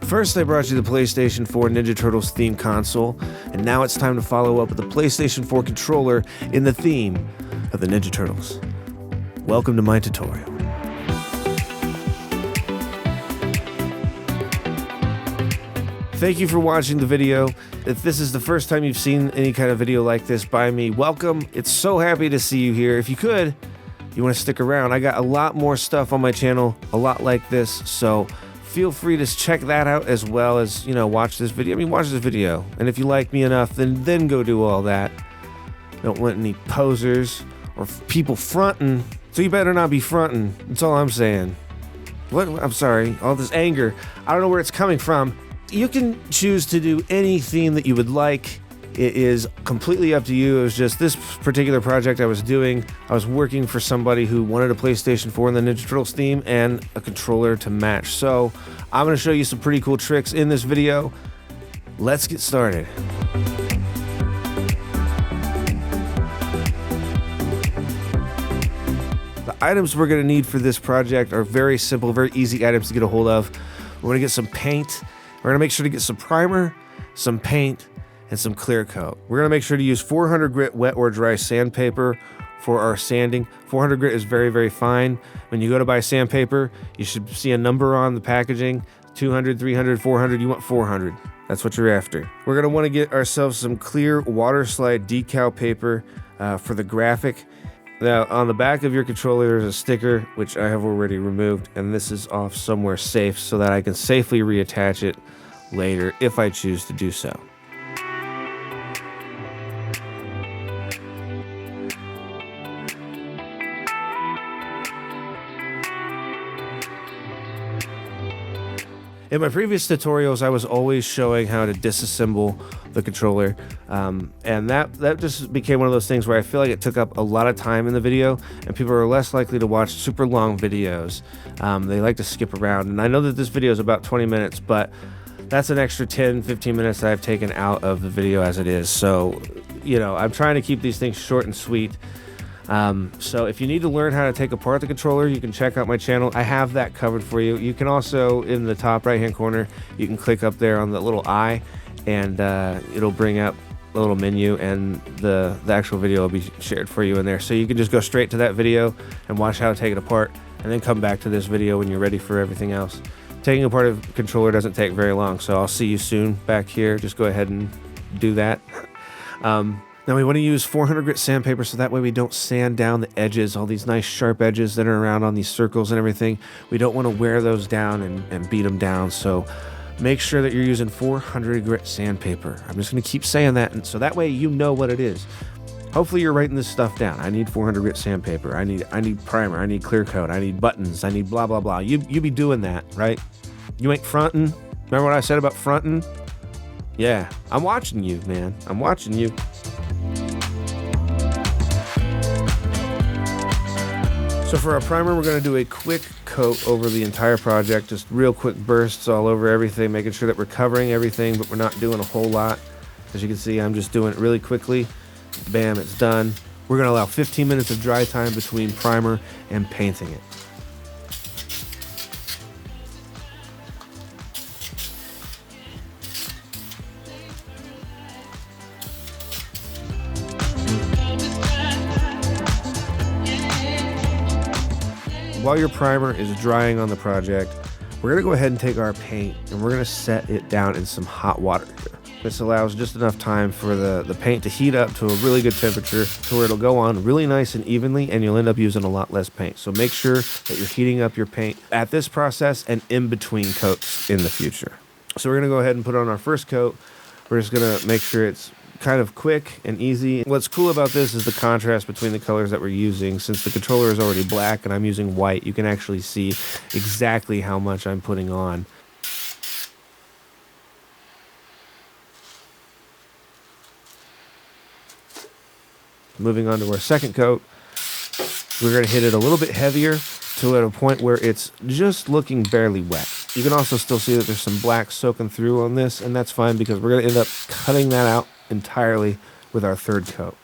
First, I brought you the PlayStation 4 Ninja Turtles theme console, and now it's time to follow up with the PlayStation 4 controller in the theme of the Ninja Turtles. Welcome to my tutorial. Thank you for watching the video. If this is the first time you've seen any kind of video like this by me, welcome. It's so happy to see you here. If you want to stick around, I got a lot more stuff on my channel, a lot like this, so feel free to check that out as well as, watch this video. Watch this video. And if you like me enough, then go do all that. Don't want any posers or people fronting. So you better not be fronting. That's all I'm saying. What? I'm sorry. All this anger. I don't know where it's coming from. You can choose to do any theme that you would like. It is completely up to you. It was just this particular project I was doing. I was working for somebody who wanted a PlayStation 4 in the Ninja Turtles theme and a controller to match. So I'm going to show you some pretty cool tricks in this video. Let's get started. The items we're going to need for this project are very simple, very easy items to get a hold of. We're going to get some paint. We're going to make sure to get some primer, some paint, and some clear coat. We're going to make sure to use 400 grit wet or dry sandpaper for our sanding. 400 grit is very, very fine. When you go to buy sandpaper, you should see a number on the packaging, 200, 300, 400, you want 400. That's what you're after. We're going to want to get ourselves some clear water slide decal paper for the graphic. Now, on the back of your controller, there's a sticker, which I have already removed, and this is off somewhere safe so that I can safely reattach it later if I choose to do so. In my previous tutorials, I was always showing how to disassemble the controller, and that just became one of those things where I feel like it took up a lot of time in the video, and people are less likely to watch super long videos. They like to skip around, and I know that this video is about 20 minutes, but that's an extra 10-15 minutes that I've taken out of the video as it is. So, I'm trying to keep these things short and sweet. So if you need to learn how to take apart the controller, you can check out my channel. I have that covered for you. You can also, in the top right hand corner, you can click up there on the little eye, and it'll bring up a little menu, and the actual video will be shared for you in there. So you can just go straight to that video and watch how to take it apart, and then come back to this video when you're ready for everything else. Taking apart a controller doesn't take very long, so I'll see you soon back here. Just go ahead and do that. Now we want to use 400 grit sandpaper so that way we don't sand down the edges, all these nice sharp edges that are around on these circles and everything. We don't want to wear those down and beat them down, so make sure that you're using 400 grit sandpaper. I'm just going to keep saying that, and so that way you know what it is. Hopefully you're writing this stuff down. I need 400 grit sandpaper. I need primer. I need clear coat. I need buttons. I need blah, blah, blah. You be doing that, right? You ain't fronting. Remember what I said about fronting? Yeah, I'm watching you, man. I'm watching you. So for our primer, we're going to do a quick coat over the entire project, just real quick bursts all over everything, making sure that we're covering everything, but we're not doing a whole lot. As you can see, I'm just doing it really quickly. Bam, it's done. We're going to allow 15 minutes of dry time between primer and painting it. While your primer is drying on the project, we're going to go ahead and take our paint and we're going to set it down in some hot water here. This allows just enough time for the paint to heat up to a really good temperature to where it'll go on really nice and evenly, and you'll end up using a lot less paint. So make sure that you're heating up your paint at this process and in between coats in the future. So we're going to go ahead and put on our first coat. We're just going to make sure it's kind of quick and easy. What's cool about this is the contrast between the colors that we're using. Since the controller is already black and I'm using white, you can actually see exactly how much I'm putting on. Moving on to our second coat, we're going to hit it a little bit heavier to at a point where it's just looking barely wet. You can also still see that there's some black soaking through on this, and that's fine because we're going to end up cutting that out entirely with our third coat.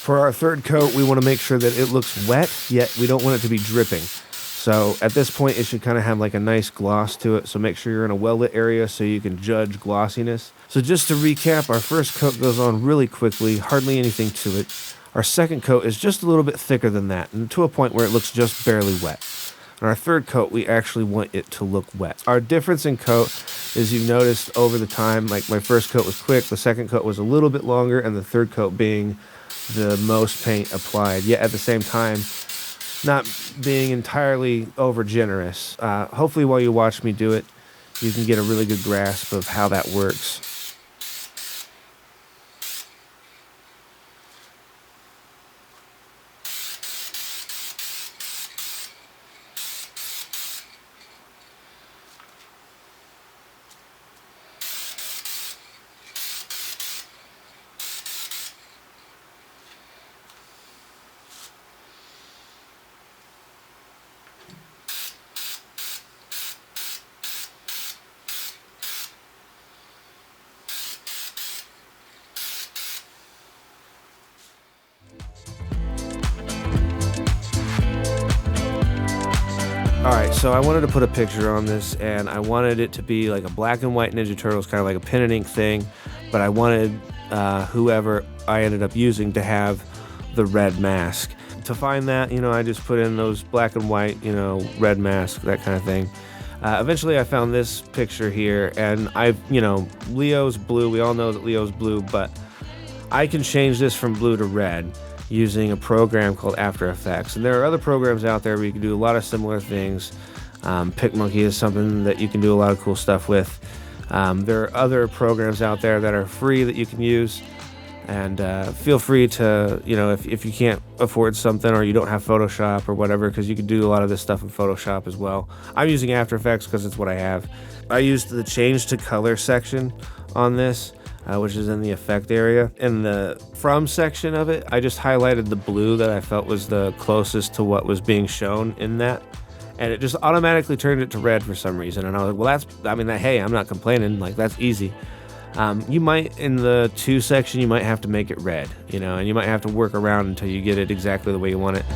For our third coat, we want to make sure that it looks wet, yet we don't want it to be dripping. So at this point, it should kind of have like a nice gloss to it. So make sure you're in a well-lit area so you can judge glossiness. So just to recap, our first coat goes on really quickly, hardly anything to it. Our second coat is just a little bit thicker than that, and to a point where it looks just barely wet. And our third coat, we actually want it to look wet. Our difference in coat is, you've noticed over the time, like my first coat was quick, the second coat was a little bit longer, and the third coat being the most paint applied, yet at the same time not being entirely over generous. Hopefully while you watch me do it, you can get a really good grasp of how that works. Alright, so I wanted to put a picture on this, and I wanted it to be like a black and white Ninja Turtles, kind of like a pen and ink thing, but I wanted whoever I ended up using to have the red mask. To find that, I just put in those black and white, red mask, that kind of thing. Eventually I found this picture here, and Leo's blue, we all know that Leo's blue, but I can change this from blue to red using a program called After Effects. And there are other programs out there where you can do a lot of similar things. PicMonkey is something that you can do a lot of cool stuff with. There are other programs out there that are free that you can use. And feel free to, if you can't afford something or you don't have Photoshop or whatever, because you can do a lot of this stuff in Photoshop as well. I'm using After Effects because it's what I have. I used the change to color section on this, which is in the effect area. In the from section of it, I just highlighted the blue that I felt was the closest to what was being shown in that. And it just automatically turned it to red for some reason. And I was like, well, hey, I'm not complaining. Like, that's easy. You might, in the to section, you might have to make it red, and you might have to work around until you get it exactly the way you want it.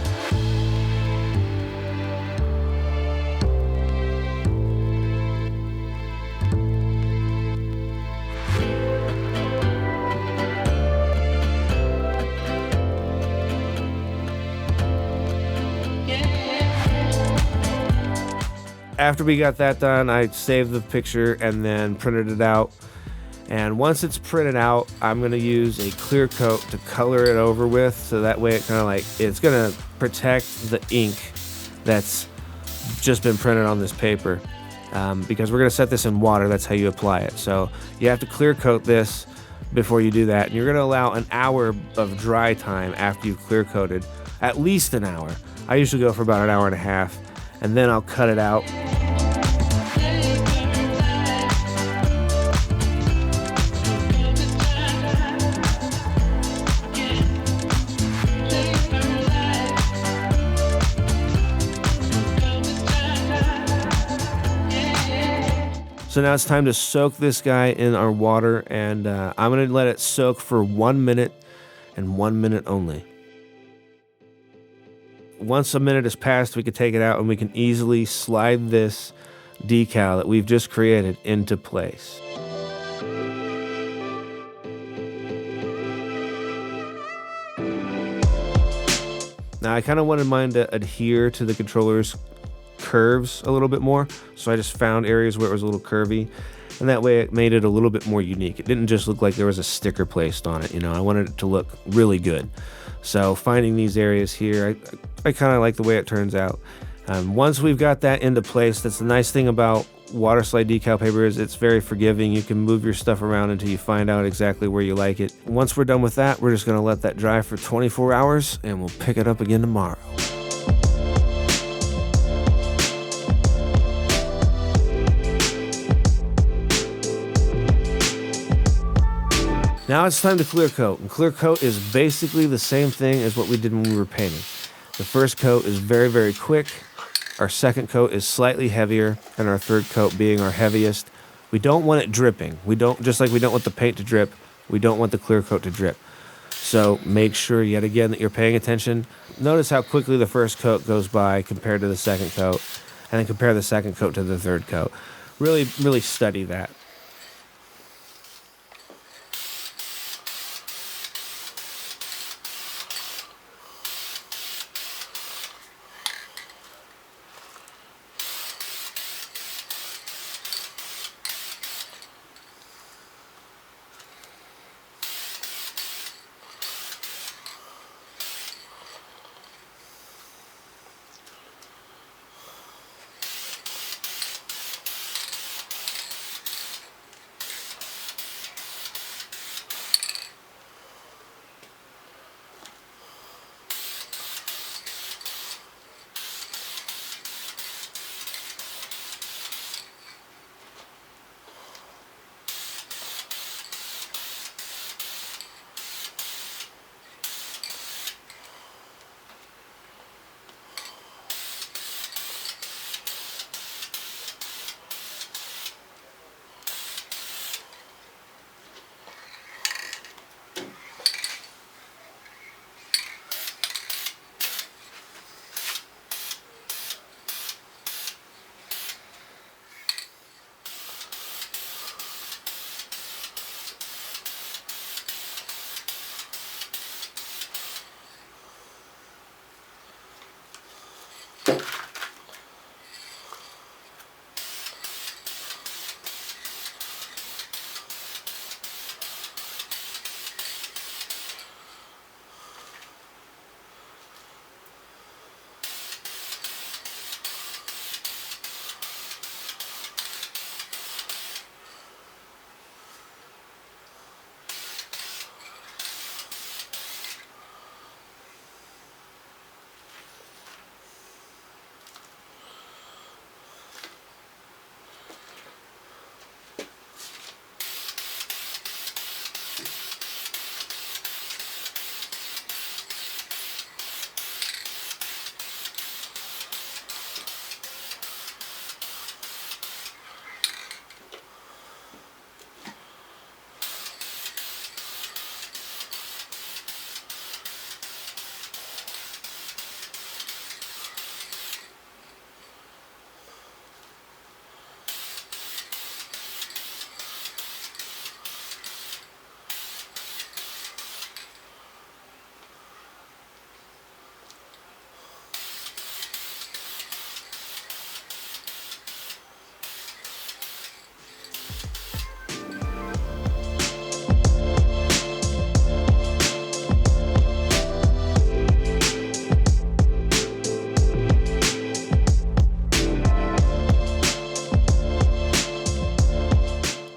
After we got that done, I saved the picture and then printed it out. And once it's printed out, I'm going to use a clear coat to color it over with, so that way it's going to protect the ink that's just been printed on this paper. Because we're going to set this in water, that's how you apply it. So you have to clear coat this before you do that. And you're going to allow an hour of dry time after you've clear coated, at least an hour. I usually go for about an hour and a half, and then I'll cut it out. So now it's time to soak this guy in our water, and I'm going to let it soak for 1 minute and 1 minute only. Once a minute has passed, we can take it out and we can easily slide this decal that we've just created into place. Now I kind of wanted mine to adhere to the controller's curves a little bit more, so I just found areas where it was a little curvy, and that way it made it a little bit more unique. It didn't just look like there was a sticker placed on it, I wanted it to look really good. So finding these areas here, I kind of like the way it turns out. Once we've got that into place, that's the nice thing about water slide decal paper, is it's very forgiving. You can move your stuff around until you find out exactly where you like it. Once we're done with that, we're just going to let that dry for 24 hours and we'll pick it up again tomorrow. Now it's time to clear coat, and clear coat is basically the same thing as what we did when we were painting. The first coat is very, very quick, our second coat is slightly heavier, and our third coat being our heaviest. We don't want it dripping. Just like we don't want the paint to drip, we don't want the clear coat to drip. So make sure yet again that you're paying attention. Notice how quickly the first coat goes by compared to the second coat, and then compare the second coat to the third coat. Really study that.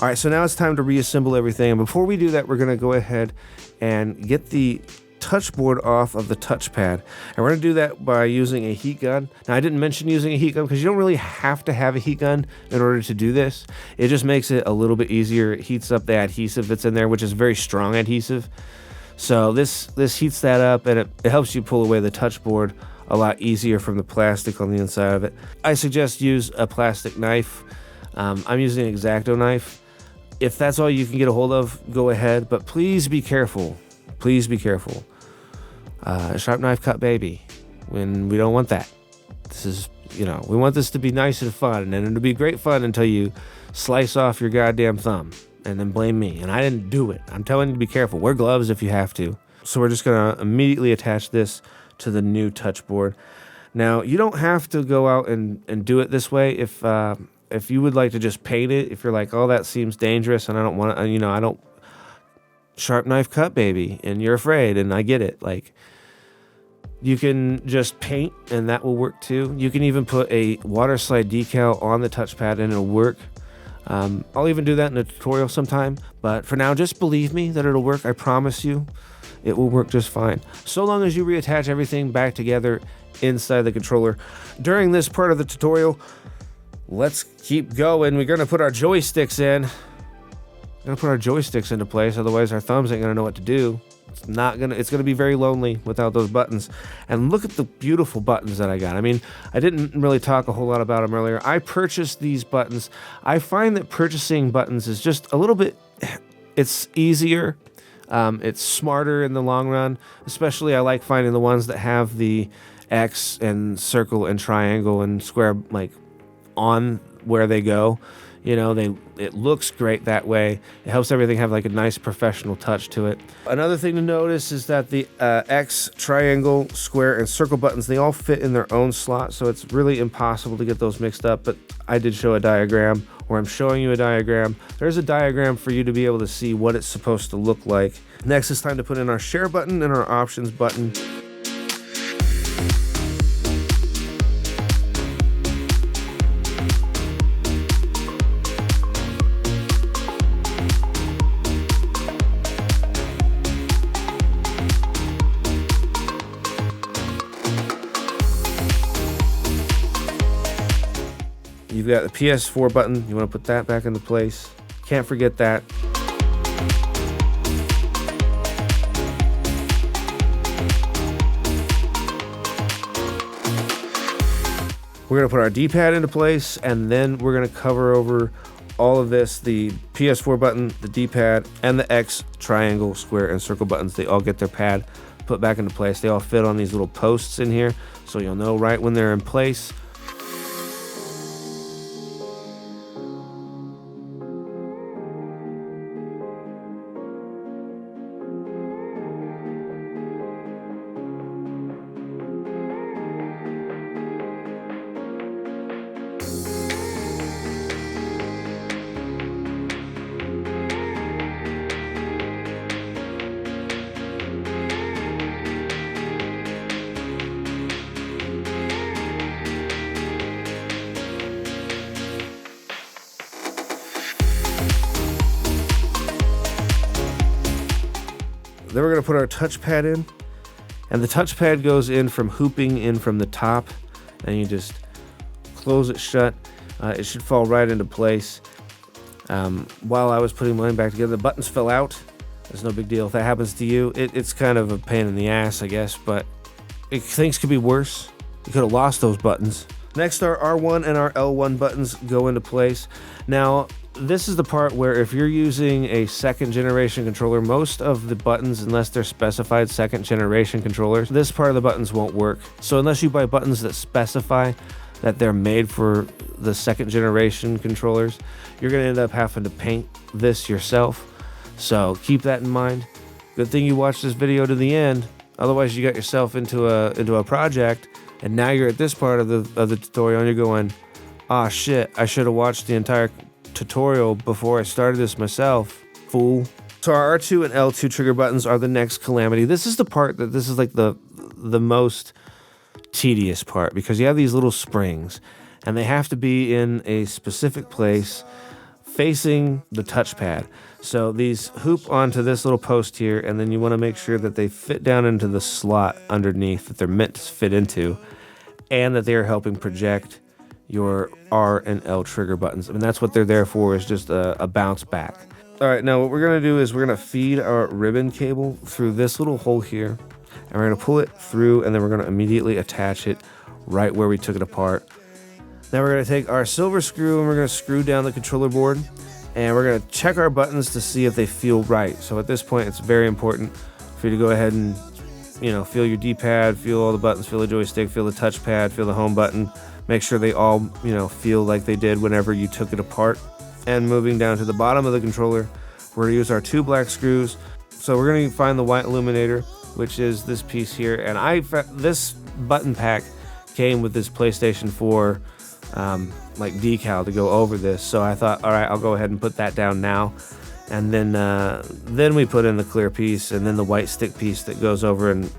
All right, so now it's time to reassemble everything. And before we do that, we're going to go ahead and get the touchboard off of the touchpad. And we're going to do that by using a heat gun. Now, I didn't mention using a heat gun because you don't really have to have a heat gun in order to do this. It just makes it a little bit easier. It heats up the adhesive that's in there, which is very strong adhesive. So this heats that up, and it helps you pull away the touchboard a lot easier from the plastic on the inside of it. I suggest use a plastic knife. I'm using an X-Acto knife. If that's all you can get a hold of, go ahead, but please be careful. Please be careful. Sharp knife cut baby, when we don't want that. This is, we want this to be nice and fun, and it'll be great fun until you slice off your goddamn thumb and then blame me. And I didn't do it. I'm telling you to be careful. Wear gloves if you have to. So we're just gonna immediately attach this to the new touchboard. Now, you don't have to go out and do it this way. If you would like to just paint it, if you're like, oh, that seems dangerous and I don't want to, I don't sharp knife cut baby, and you're afraid, and I get it. Like, you can just paint and that will work too. You can even put a water slide decal on the touchpad and it'll work. I'll even do that in a tutorial sometime, but for now, just believe me that it'll work. I promise you it will work just fine. So long as you reattach everything back together inside the controller. During this part of the tutorial, let's keep going. We're gonna put our joysticks in. We're gonna put our joysticks into place, otherwise our thumbs ain't gonna know what to do. It's gonna be very lonely without those buttons. And look at the beautiful buttons that I got. I mean, I didn't really talk a whole lot about them earlier. I purchased these buttons. I find that purchasing buttons is just a little bit, it's easier. It's smarter in the long run. Especially I like finding the ones that have the X and circle and triangle and square like on where they go. You know, it looks great that way. It helps everything have like a nice professional touch to it. Another thing to notice is that the X, triangle, square, and circle buttons, they all fit in their own slot, so it's really impossible to get those mixed up, but I did show a diagram, or I'm showing you a diagram. There's a diagram for you to be able to see what it's supposed to look like. Next, it's time to put in our share button and our options button. You've got the PS4 button. You want to put that back into place. Can't forget that. We're going to put our D-pad into place, and then we're going to cover over all of this, the PS4 button, the D-pad, and the X, triangle, square, and circle buttons. They all get their pad put back into place. They all fit on these little posts in here, so you'll know right when they're in place. Then we're going to put our touchpad in, and the touchpad goes in from hooping in from the top, and you just close it shut. It should fall right into place. While I was putting mine back together, the buttons fell out. There's no big deal. If that happens to you, it's kind of a pain in the ass, I guess, but things could be worse. You could have lost those buttons. Next, our R1 and our L1 buttons go into place. Now, this is the part where if you're using a second generation controller, most of the buttons, unless they're specified second generation controllers, this part of the buttons won't work. So unless you buy buttons that specify that they're made for the second generation controllers, you're going to end up having to paint this yourself. So keep that in mind. Good thing you watched this video to the end. Otherwise you got yourself into a project, and now you're at this part of the tutorial and you're going, ah shit, I should have watched the entire tutorial before I started this myself, fool. So our R2 and L2 trigger buttons are the next calamity. This is the part that this is like the most tedious part, because you have these little springs and they have to be in a specific place facing the touchpad. So these hoop onto this little post here, and then you want to make sure that they fit down into the slot underneath that they're meant to fit into, and that they are helping project your R and L trigger buttons. I mean, that's what they're there for, is just a bounce back. All right, now what we're gonna do is we're gonna feed our ribbon cable through this little hole here, and we're gonna pull it through, and then we're gonna immediately attach it right where we took it apart. Now we're gonna take our silver screw and we're gonna screw down the controller board, and we're gonna check our buttons to see if they feel right. So at this point, it's very important for you to go ahead and, you know, feel your D-pad, feel all the buttons, feel the joystick, feel the touchpad, feel the home button. Make sure they all, you know, feel like they did whenever you took it apart. And moving down to the bottom of the controller, we're gonna use our 2 black screws. So we're gonna find the white illuminator, which is this piece here. And this button pack came with this PlayStation 4 like decal to go over this. So I thought, all right, I'll go ahead and put that down now. And then we put in the clear piece, and then the white stick piece that goes over and,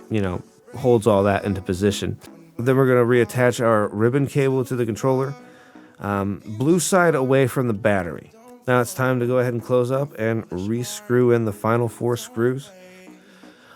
you know, holds all that into position. Then we're going to reattach our ribbon cable to the controller, blue side away from the battery. Now it's time to go ahead and close up and re-screw in the final 4 screws.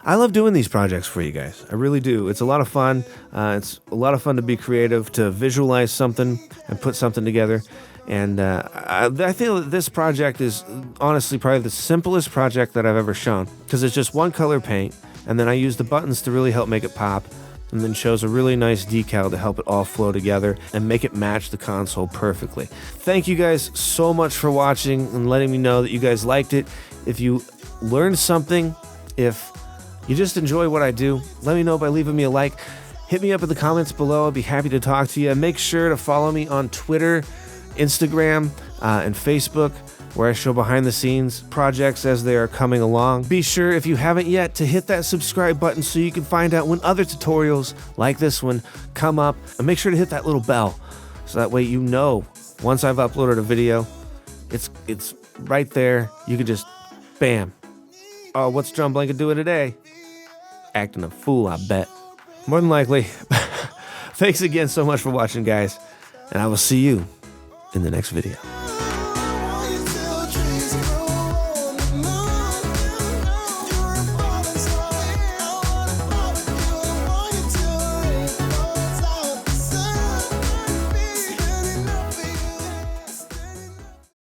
I love doing these projects for you guys. I really do. It's a lot of fun. It's a lot of fun to be creative, to visualize something and put something together. And I feel that this project is honestly probably the simplest project that I've ever shown, because it's just one color paint, and then I use the buttons to really help make it pop, and then shows a really nice decal to help it all flow together and make it match the console perfectly. Thank you guys so much for watching and letting me know that you guys liked it. If you learned something, if you just enjoy what I do, let me know by leaving me a like. Hit me up in the comments below. I'd be happy to talk to you. Make sure to follow me on Twitter, Instagram, and Facebook, where I show behind the scenes projects as they are coming along. Be sure, if you haven't yet, to hit that subscribe button so you can find out when other tutorials like this one come up. And make sure to hit that little bell so that way you know once I've uploaded a video, it's right there. You can just, bam. Oh, what's Drumblanket doing today? Acting a fool, I bet. More than likely. Thanks again so much for watching, guys. And I will see you in the next video.